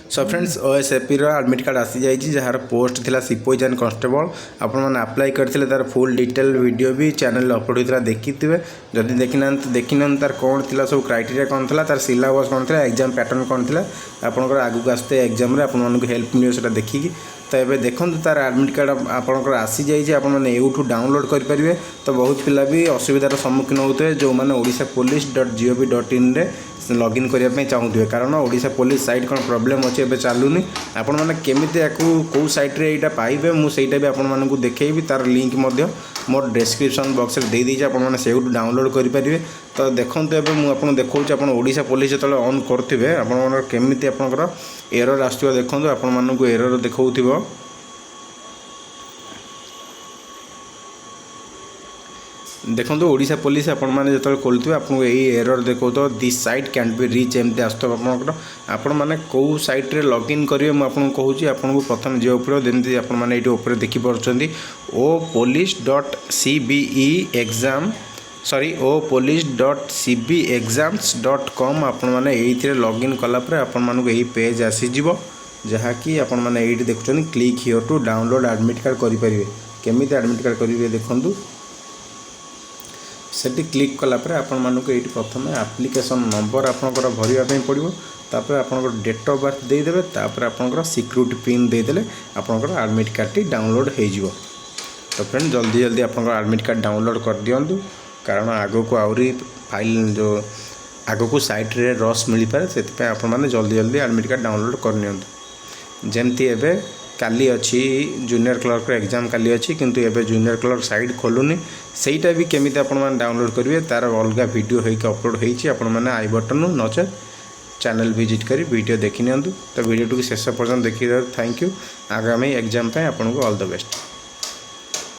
So friends OSAP admit card आसी जाइए jar post थिला सिपोज एंड कॉन्स्टेबल आपण मैंने अप्लाई करते तार फुल डिटेल वीडियो भी चैनल अपलोड होता देखी थे जदि देखना तार कौन थी सब क्राइटेरिया कौन था तार सिलेबस कौन था एग्जाम पैटर्न कौन था आपंकर आगू आसते एग्जाम आपको हेल्प मिले से देखिकी तो ये देखो तार एडमिट कार्ड आपंकर आसी जाइए आपने यूठू डाउनलोड करेंगे तो बहुत पिला भी असुविधार सम्मुखीन होते जो मैंने orishapolice.gov.in रे लॉगिन करने चाहूे कारण ओडिशा पुलिस साइट कौन प्रोब्लेम अच्छे ए चलूनी आपण मैंने केमी कौ सैट्रे यहाँ पाइबे मुझे भी आपको देखी तार लिंक मोर डिस्क्रिप्शन बॉक्स में दे दीजिए आपने डाउनलोड करेंगे तो देखो मुझे देखा आप ओडिशा पुलिस जो ऑन करेंगे आपमि आपंकर एरर आसो देखो आपको एरर देखो देखो ओडिशा पुलिस आपण मैंने जो खोलुवे आपको यही एरर देखो तो this site can be reach एमती आसो आपण मैंने कौ सैट्रे लॉगिन करेंगे मुझे कहूँ आपको प्रथम जो जमी आपने ये देखिपे opolice.cbeexams.com आपने ये लॉगिन कलापर आपण यही पेज आसीज जहाँकि आपण मैंने ये देखुं click here to download admit card करेंगे केमी एडमिट कार्ड करेंगे देखूँ सेठी क्लिक कलापर आपण ये प्रथम एप्लिकेशन नंबर आपंकर भरवाई पड़ो तापर आपंकर डेट ऑफ बर्थ देदेवे तापर आपंकर सिक्यूरिटी पिन देदेले आपंकर एडमिट कार्ड टी डाउनलोड हो तो फ्रेंड जल्दी जल्दी आपंकर एडमिट कार्ड डाउनलोड कर दिंतु कारण आगो को आहरी फाइल जो आगो को साइट्रे रस मिल पाए से आपने जल्दी जल्दी एडमिट कार्ड डाउनलोड करनी जमती एवं काली अच्छी जूनियर क्लर्क एग्जाम काली अच्छी किंतु एबे जूनियर क्लर्क साइट खोलुनी सेटा भी केमी आपने डाउनलोड करेंगे तार अलग वीडियो होकर अपलोड होने आई बटन नचे चैनल विजिट कर वीडियो देखी नि तो वीडियो शेष पर्यटन देखी थैंक यू आगामी एग्जाम आपको ऑल द बेस्ट।